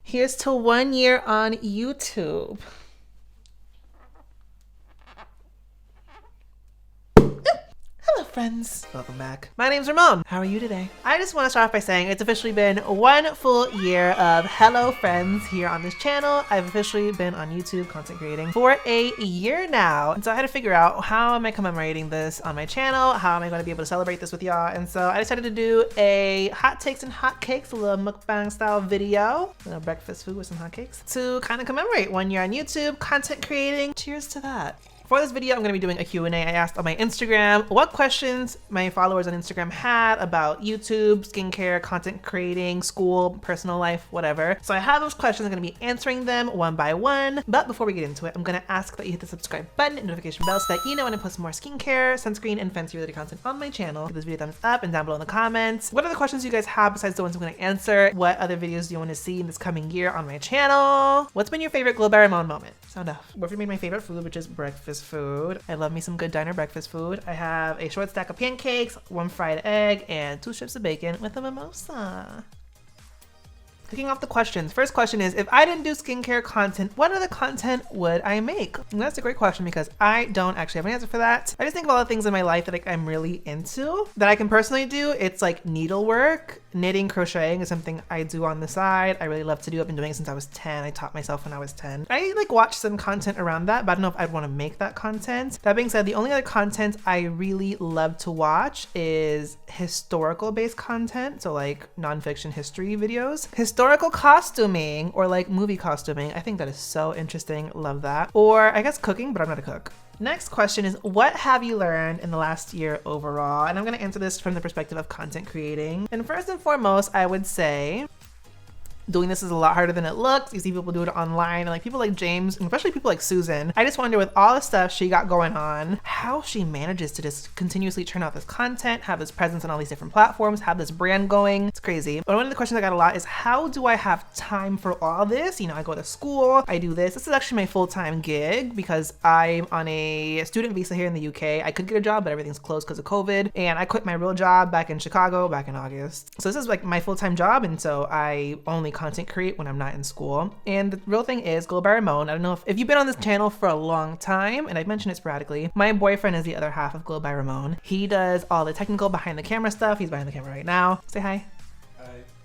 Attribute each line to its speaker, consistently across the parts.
Speaker 1: Here's to 1 year on YouTube. Hello friends, welcome back. My name's Ramon. How are you today? I just want to start off by saying it's officially been 1 full year of hello friends here on this channel. I've officially been on YouTube content creating for a year now. And so I had to figure out, how am I commemorating this on my channel? How am I going to be able to celebrate this with y'all? And so I decided to do a hot takes and hot cakes, a little mukbang style video, a little breakfast food with some hot cakes to kind of commemorate 1 year on YouTube content creating. Cheers to that. For this video, I'm going to be doing a Q&A. I asked on my Instagram what questions my followers on Instagram had about YouTube, skincare, content creating, school, personal life, whatever. So I have those questions. I'm going to be answering them one by one. But before we get into it, I'm going to ask that you hit the subscribe button and notification bell so that you know when I post more skincare, sunscreen, and fancy related content on my channel. Give this video a thumbs up and down below in the comments. What other questions you guys have besides the ones I'm going to answer? What other videos do you want to see in this coming year on my channel? What's been your favorite Glow by Ramon moment? Sound off. What made my favorite food, which is breakfast food. I love me some good diner breakfast food. I have a short stack of pancakes, 1 fried egg, and 2 strips of bacon with a mimosa. Kicking off the questions. First question is, if I didn't do skincare content, what other content would I make? And that's a great question because I don't actually have an answer for that. I just think of all the things in my life that I'm really into that I can personally do. It's like needlework, knitting, crocheting is something I do on the side. I really love to do. I've been doing it since I was 10. I taught myself when I was 10. I watch some content around that, but I don't know if I'd want to make that content. That being said, the only other content I really love to watch is historical based content. So like nonfiction history videos. Historical costuming or like movie costuming. I think that is so interesting. Love that. Or I guess cooking, but I'm not a cook. Next question is, what have you learned in the last year overall? And I'm going to answer this from the perspective of content creating. And first and foremost, I would say doing this is a lot harder than it looks. You see people do it online, and like people like James, and especially people like Susan. I just wonder, with all the stuff she got going on, how she manages to just continuously turn out this content, have this presence on all these different platforms, have this brand going. It's crazy. But one of the questions I got a lot is, how do I have time for all this? You know, I go to school, I do this. This is actually my full-time gig because I'm on a student visa here in the UK. I could get a job, but everything's closed because of COVID. And I quit my real job back in Chicago back in August. So this is like my full-time job, and so I only content create when I'm not in school. And the real thing is, Glow by Ramon, I don't know if you've been on this channel for a long time, and I've mentioned it sporadically, my boyfriend is the other half of Glow by Ramon. He does all the technical behind the camera stuff. He's behind the camera right now. Say hi.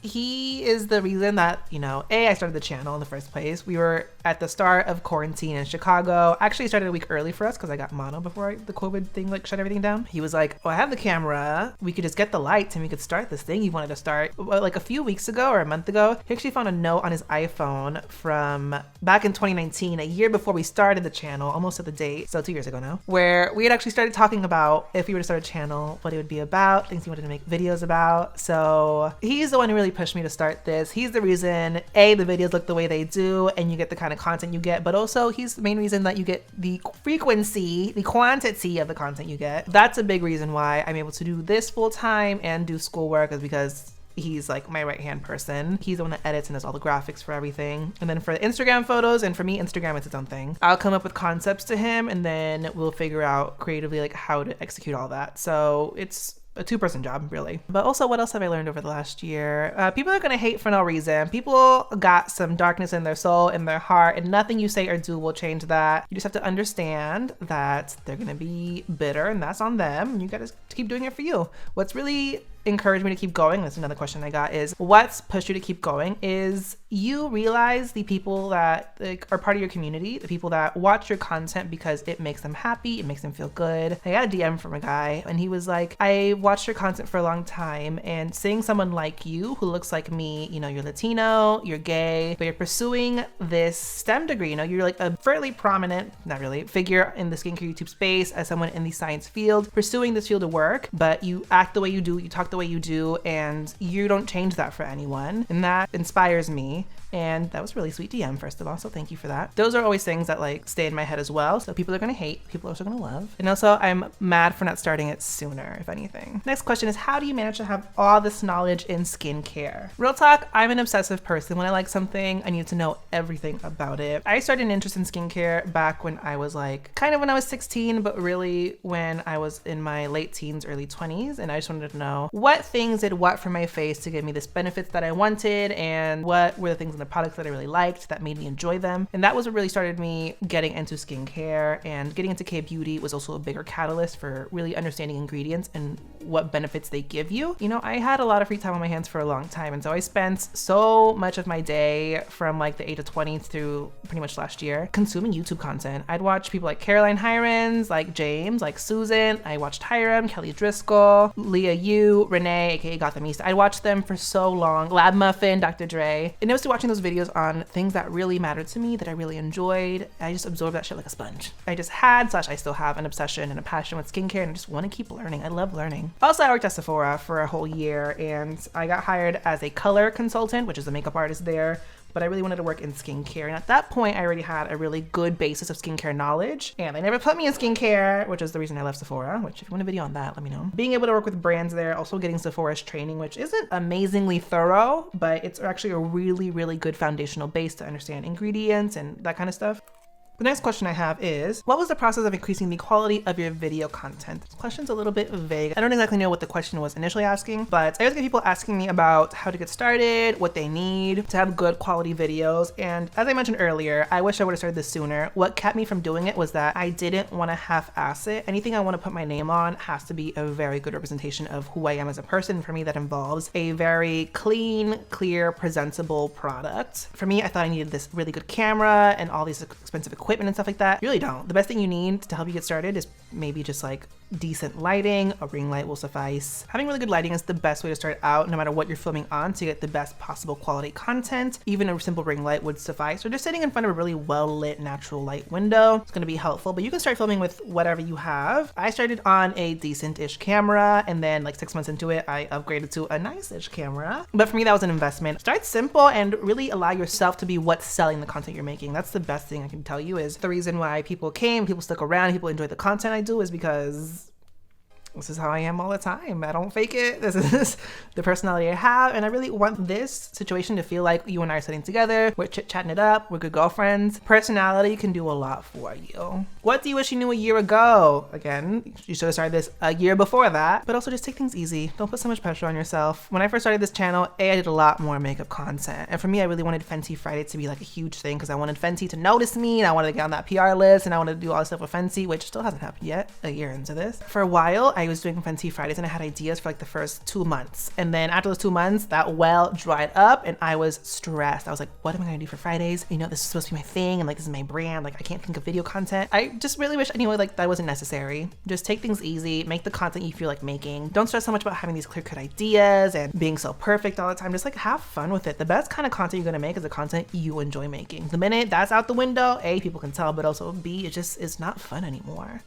Speaker 1: He is the reason that, you know, I started the channel in the first place. We were at the start of quarantine in Chicago. Actually, it started a week early for us because I got mono before the COVID thing shut everything down. He was like, oh, I have the camera. We could just get the lights and we could start this thing he wanted to start. Well, like a few weeks ago or a month ago, he actually found a note on his iPhone from back in 2019, a year before we started the channel, almost at the date, so 2 years ago now, where we had actually started talking about if we were to start a channel, what it would be about, things he wanted to make videos about. So he's the one who really pushed me to start this. He's the reason the videos look the way they do and you get the kind of content you get, but also he's the main reason that you get the frequency, the quantity of the content you get. That's a big reason why I'm able to do this full time and do schoolwork, is because he's like my right hand person. He's the one that edits and does all the graphics for everything. And then for the Instagram photos, and for me, Instagram is its own thing. I'll come up with concepts to him and then we'll figure out creatively like how to execute all that. So it's a 2-person job, really. But also, what else have I learned over the last year? People are gonna hate for no reason. People got some darkness in their soul, in their heart, and nothing you say or do will change that. You just have to understand that they're gonna be bitter, and that's on them. You gotta keep doing it for you. What's really encouraged me to keep going, that's another question I got, is what's pushed you to keep going is you realize the people that are part of your community, the people that watch your content because it makes them happy, it makes them feel good. I got a DM from a guy and he was like, I watched your content for a long time, and seeing someone like you who looks like me, you know, you're Latino, you're gay, but you're pursuing this STEM degree, you know, you're like a fairly prominent, not really, figure in the skincare YouTube space as someone in the science field, pursuing this field of work, but you act the way you do, you talk the way you do, and you don't change that for anyone. And that inspires me. And that was really sweet DM, first of all, so thank you for that. Those are always things that like stay in my head as well. So people are gonna hate, people are also gonna love. And also I'm mad for not starting it sooner, if anything. Next question is, how do you manage to have all this knowledge in skincare? Real talk, I'm an obsessive person. When I like something, I need to know everything about it. I started an interest in skincare back when I was like, kind of when I was 16, but really when I was in my late teens, early 20s. And I just wanted to know what things did what for my face to give me this benefits that I wanted, and what were the things in the products that I really liked that made me enjoy them. And that was what really started me getting into skincare, and getting into K-beauty was also a bigger catalyst for really understanding ingredients and what benefits they give you. You know, I had a lot of free time on my hands for a long time, and so I spent so much of my day from like the age of 20 through pretty much last year consuming YouTube content. I'd watch people like Caroline Hirons, like James, like Susan. I watched Hiram, Kelly Driscoll, Leah Yu, Renee, aka Gothamista. I watched them for so long. Lab Muffin, Dr. Dre. And I was watching those videos on things that really mattered to me, that I really enjoyed. I just absorbed that shit like a sponge. I just had, / I still have an obsession and a passion with skincare, and I just want to keep learning. I love learning. Also, I worked at Sephora for a whole year, and I got hired as a color consultant, which is a makeup artist there. But I really wanted to work in skincare. And at that point, I already had a really good basis of skincare knowledge. And they never put me in skincare, which is the reason I left Sephora, which if you want a video on that, let me know. Being able to work with brands there, also getting Sephora's training, which isn't amazingly thorough, but it's actually a really, really good foundational base to understand ingredients and that kind of stuff. The next question I have is, what was the process of increasing the quality of your video content? This question's a little bit vague. I don't exactly know what the question was initially asking, but I always get people asking me about how to get started, what they need to have good quality videos. And as I mentioned earlier, I wish I would have started this sooner. What kept me from doing it was that I didn't want to half-ass it. Anything I want to put my name on has to be a very good representation of who I am as a person. For me, that involves a very clean, clear, presentable product. For me, I thought I needed this really good camera and all these expensive equipment and stuff like that. You really don't. The best thing you need to help you get started is maybe just like decent lighting. A ring light will suffice. Having really good lighting is the best way to start out, no matter what you're filming on, to get the best possible quality content. Even a simple ring light would suffice, or just sitting in front of a really well lit natural light window. It's going to be helpful, but you can start filming with whatever you have. I started on a decent-ish camera, and then like 6 months into it, I upgraded to a nice-ish camera. But for me, that was an investment. Start simple and really allow yourself to be what's selling the content you're making. That's the best thing I can tell you. Is the reason why people stuck around, people enjoy the content I do, is because this is how I am all the time. I don't fake it. This is the personality I have. And I really want this situation to feel like you and I are sitting together. We're chit-chatting it up. We're good girlfriends. Personality can do a lot for you. What do you wish you knew a year ago? Again, you should have started this a year before that. But also just take things easy. Don't put so much pressure on yourself. When I first started this channel, I did a lot more makeup content. And for me, I really wanted Fenty Friday to be like a huge thing, because I wanted Fenty to notice me, and I wanted to get on that PR list, and I wanted to do all this stuff with Fenty, which still hasn't happened yet, a year into this. For a while, I was doing Fenty Fridays, and I had ideas for like the first 2 months. And then after those 2 months, that well dried up, and I was stressed. I was like, what am I gonna do for Fridays? You know, this is supposed to be my thing, and like this is my brand. Like I can't think of video content. I just really wish I knew like that wasn't necessary. Just take things easy, make the content you feel like making. Don't stress so much about having these clear-cut ideas and being so perfect all the time. Just like have fun with it. The best kind of content you're gonna make is the content you enjoy making. The minute that's out the window, A, people can tell, but also B, it's not fun anymore.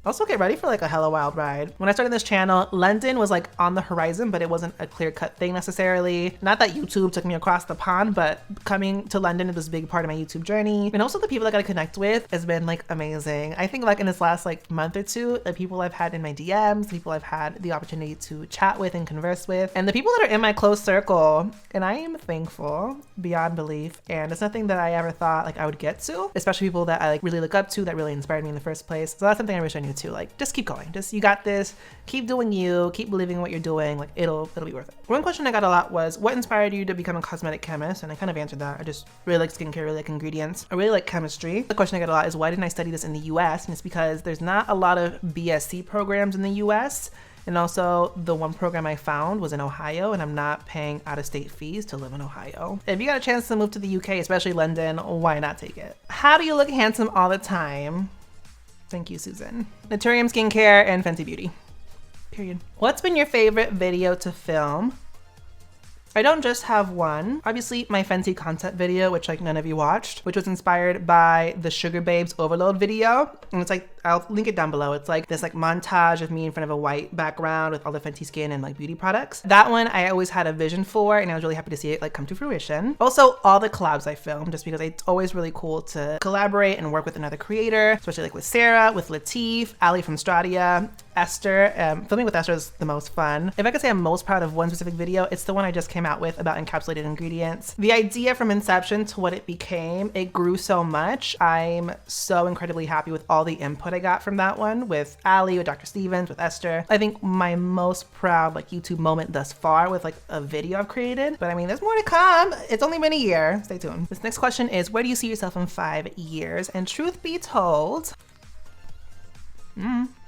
Speaker 1: Also get ready for like a hella wild ride. When I started this channel, London was like on the horizon, but it wasn't a clear-cut thing necessarily. Not that YouTube took me across the pond, but coming to London was a big part of my YouTube journey. And also the people I got to connect with has been like amazing. I think like in this last like month or two, the people I've had in my DMs, the people I've had the opportunity to chat with and converse with, and the people that are in my close circle. And I am thankful beyond belief. And it's nothing that I ever thought like I would get to, especially people that I like really look up to, that really inspired me in the first place. So that's something I wish I knew too. Like just keep going, you got this, keep doing you, keep believing what you're doing, like it'll be worth it. One question I got a lot was, what inspired you to become a cosmetic chemist? And I kind of answered that. I just really like skincare, really like ingredients, I really like chemistry. The question I get a lot is, why didn't I study this in the US? And it's because there's not a lot of BSc programs in the US. And also the one program I found was in Ohio, and I'm not paying out-of-state fees to live in Ohio. If you got a chance to move to the UK, especially London, why not take it? How do you look handsome all the time? Thank you, Susan. Naturium Skincare and Fenty Beauty. Period. What's been your favorite video to film? I don't just have one. Obviously, my Fenty concept video, which like none of you watched, which was inspired by the Sugar Babes Overload video. And it's like, I'll link it down below. It's like this like montage of me in front of a white background with all the Fenty skin and like beauty products. That one I always had a vision for, and I was really happy to see it like come to fruition. Also, all the collabs I filmed, just because it's always really cool to collaborate and work with another creator, especially like with Sarah, with Latif, Ali from Stradia, Esther. Filming with Esther is the most fun. If I could say I'm most proud of one specific video, it's the one I just came out with about encapsulated ingredients. The idea from inception to what it became, it grew so much. I'm so incredibly happy with all the input I got from that one with Ali, with Dr. Stevens, with Esther. I think my most proud like YouTube moment thus far with like a video I've created. But I mean, there's more to come. It's only been a year. Stay tuned. This next question is, where do you see yourself in 5 years? And truth be told,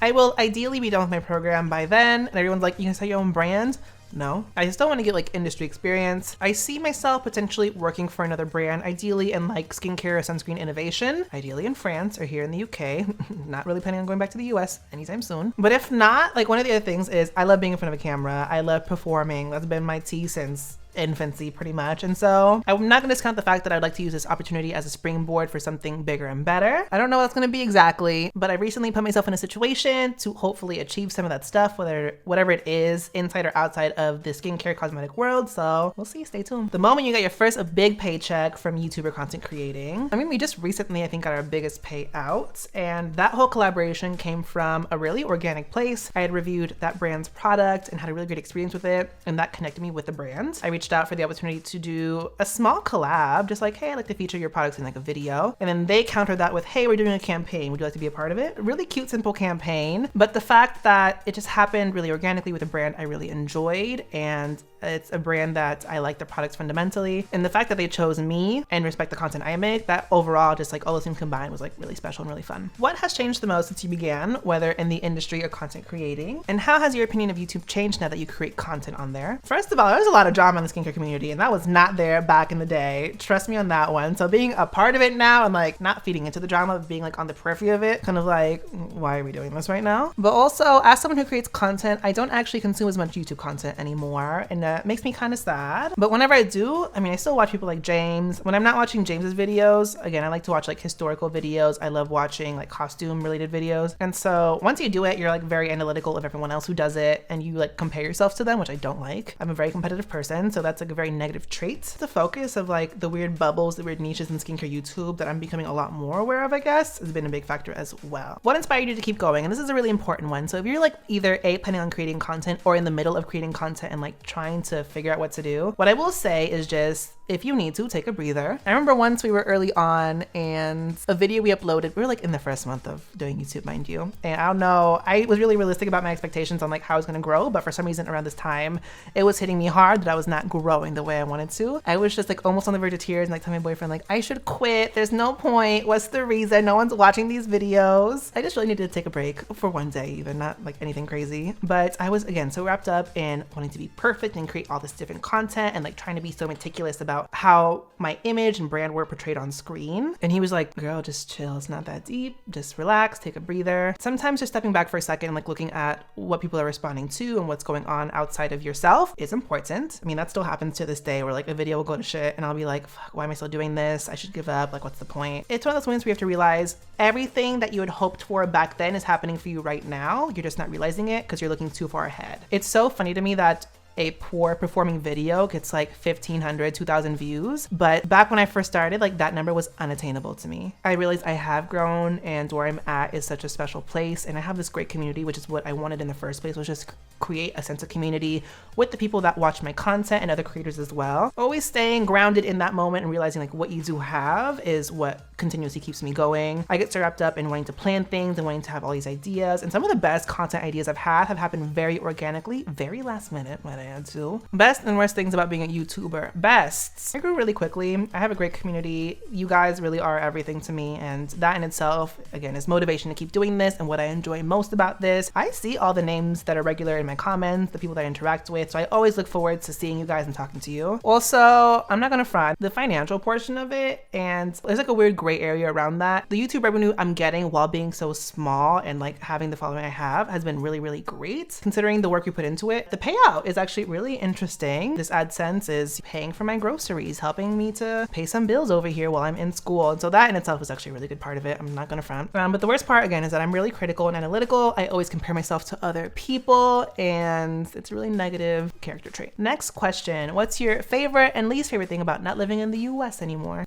Speaker 1: I will ideally be done with my program by then. And everyone's like, you can start your own brand. No, I still want to get like industry experience. I see myself potentially working for another brand, ideally in like skincare or sunscreen innovation, ideally in France or here in the UK. Not really planning on going back to the US anytime soon. But if not, like one of the other things is I love being in front of a camera. I love performing. That's been my tea since infancy pretty much. And so I'm not gonna discount the fact that I'd like to use this opportunity as a springboard for something bigger and better. I don't know what that's gonna be exactly, but I recently put myself in a situation to hopefully achieve some of that stuff, whatever it is, inside or outside of the skincare cosmetic world. So we'll see, stay tuned. The moment you get your first big paycheck from YouTuber content creating, I mean, we just recently, I think, got our biggest payout, and that whole collaboration came from a really organic place. I had reviewed that brand's product and had a really great experience with it, and that connected me with the brand. I reached out for the opportunity to do a small collab, just like, hey, I'd like to feature your products in like a video. And then they countered that with, hey, we're doing a campaign. Would you like to be a part of it? A really cute, simple campaign. But the fact that it just happened really organically with a brand I really enjoyed, and it's a brand that I like the products fundamentally. And the fact that they chose me and respect the content I make, that overall, just like all those things combined was like really special and really fun. What has changed the most since you began, whether in the industry or content creating? And how has your opinion of YouTube changed now that you create content on there? First of all, there's a lot of drama in the skincare community, and that was not there back in the day. Trust me on that one. So being a part of it now and like not feeding into the drama, but being like on the periphery of it, kind of like, why are we doing this right now? But also, as someone who creates content, I don't actually consume as much YouTube content anymore, and that makes me kind of sad. But whenever I do, I mean, I still watch people like James. When I'm not watching James's videos, again, I like to watch like historical videos. I love watching like costume related videos. And so once you do it, you're like very analytical of everyone else who does it, and you like compare yourself to them, which I don't like. I'm a very competitive person, so that's like a very negative trait. The focus of like the weird bubbles, the weird niches in skincare YouTube that I'm becoming a lot more aware of, I guess, has been a big factor as well. What inspired you to keep going? And this is a really important one. So if you're like either planning on creating content or in the middle of creating content and like trying to figure out what to do, what I will say is just, if you need to, take a breather. I remember once we were early on and a video we uploaded, we were like in the first month of doing YouTube, mind you. And I don't know, I was really realistic about my expectations on like how I was gonna grow, but for some reason around this time, it was hitting me hard that I was not growing the way I wanted to. I was just like almost on the verge of tears and like telling my boyfriend like, I should quit, there's no point, what's the reason, no one's watching these videos. I just really needed to take a break for one day even, not like anything crazy. But I was, again, so wrapped up in wanting to be perfect and create all this different content and like trying to be so meticulous about how my image and brand were portrayed on screen. And he was like, girl, just chill. It's not that deep. Just relax, take a breather. Sometimes just stepping back for a second and like looking at what people are responding to and what's going on outside of yourself is important. I mean, that still happens to this day where like a video will go to shit and I'll be like, fuck, why am I still doing this? I should give up. Like, what's the point? It's one of those moments where you have to realize everything that you had hoped for back then is happening for you right now. You're just not realizing it because you're looking too far ahead. It's so funny to me that a poor performing video gets like 1,500, 2,000 views. But back when I first started, like that number was unattainable to me. I realized I have grown and where I'm at is such a special place. And I have this great community, which is what I wanted in the first place, was just create a sense of community with the people that watch my content and other creators as well. Always staying grounded in that moment and realizing like what you do have is what continuously keeps me going. I get so wrapped up in wanting to plan things and wanting to have all these ideas. And some of the best content ideas I've had have happened very organically, very last minute, might I add to. Best and worst things about being a YouTuber. Best, I grew really quickly. I have a great community. You guys really are everything to me. And that in itself, again, is motivation to keep doing this. And what I enjoy most about this, I see all the names that are regular in my comments, the people that I interact with. So I always look forward to seeing you guys and talking to you. Also, I'm not gonna front, the financial portion of it, and there's like a weird gray area around that. The YouTube revenue I'm getting while being so small and like having the following I have has been really, really great considering the work we put into it. The payout is actually really interesting. This AdSense is paying for my groceries, helping me to pay some bills over here while I'm in school. And so that in itself is actually a really good part of it. I'm not gonna front. But the worst part, again, is that I'm really critical and analytical. I always compare myself to other people, and it's a really negative character trait. Next question, what's your favorite and least favorite thing about not living in the US anymore?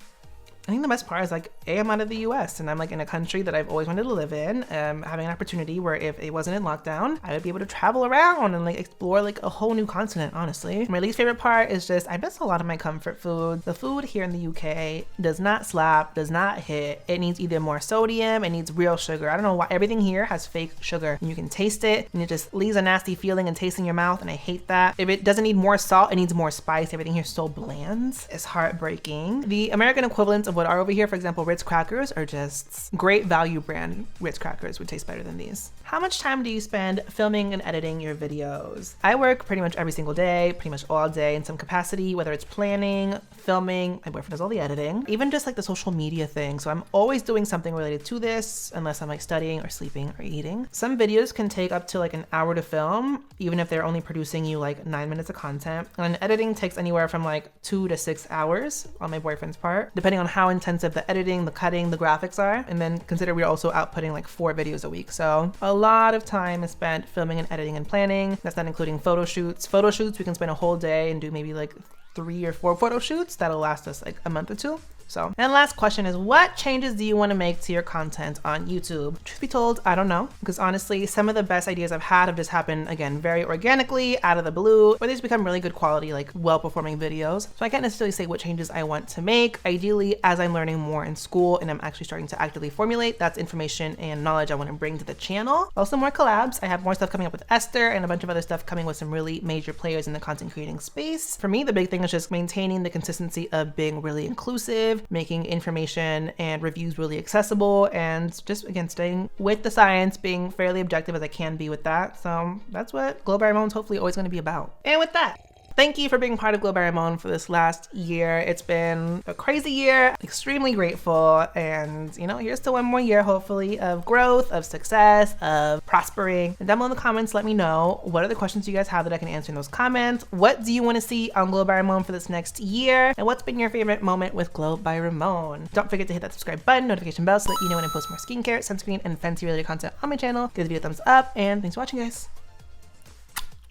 Speaker 1: I think the best part is like, I'm out of the US and I'm like in a country that I've always wanted to live in, having an opportunity where if it wasn't in lockdown, I would be able to travel around and like explore like a whole new continent, honestly. My least favorite part is just, I miss a lot of my comfort food. The food here in the UK does not slap, does not hit. It needs either more sodium, it needs real sugar. I don't know why everything here has fake sugar. And you can taste it and it just leaves a nasty feeling and taste in your mouth, and I hate that. If it doesn't need more salt, it needs more spice. Everything here is so bland. It's heartbreaking. The American equivalents of what are over here, for example, Ritz crackers, are just great value brand Ritz crackers would taste better than these. How much time do you spend filming and editing your videos? I work pretty much every single day, pretty much all day in some capacity, whether it's planning, filming, my boyfriend does all the editing, even just like the social media thing. So I'm always doing something related to this, unless I'm like studying or sleeping or eating. Some videos can take up to like an hour to film, even if they're only producing you like 9 minutes of content. And editing takes anywhere from like 2 to 6 hours on my boyfriend's part, depending on how intensive the editing, the cutting, the graphics are. And then consider we're also outputting like 4 videos a week. So a lot of time is spent filming and editing and planning. That's not including photo shoots. Photo shoots, we can spend a whole day and do maybe like 3 or 4 photo shoots. That'll last us like a month or 2. So, and last question is, what changes do you want to make to your content on YouTube? Truth be told, I don't know, because honestly, some of the best ideas I've had have just happened, again, very organically, out of the blue, or they just become really good quality, like well-performing videos. So I can't necessarily say what changes I want to make. Ideally, as I'm learning more in school and I'm actually starting to actively formulate, that's information and knowledge I want to bring to the channel. Also more collabs. I have more stuff coming up with Esther and a bunch of other stuff coming with some really major players in the content creating space. For me, the big thing is just maintaining the consistency of being really inclusive, making information and reviews really accessible, and just again staying with the science, being fairly objective as I can be with that. So that's what Glow by Ramon's hopefully always going to be about. And with that, thank you for being part of Glow by Ramon for this last year. It's been a crazy year, extremely grateful, and you know, here's to one more year hopefully of growth, of success, of prospering. And down below in the comments, let me know what are the questions you guys have that I can answer in those comments. What do you want to see on Glow by Ramon for this next year? And what's been your favorite moment with Glow by Ramon? Don't forget to hit that subscribe button, notification bell, so that you know when I post more skincare, sunscreen, and fancy related content on my channel. Give the video a thumbs up, and thanks for watching, guys.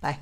Speaker 1: Bye.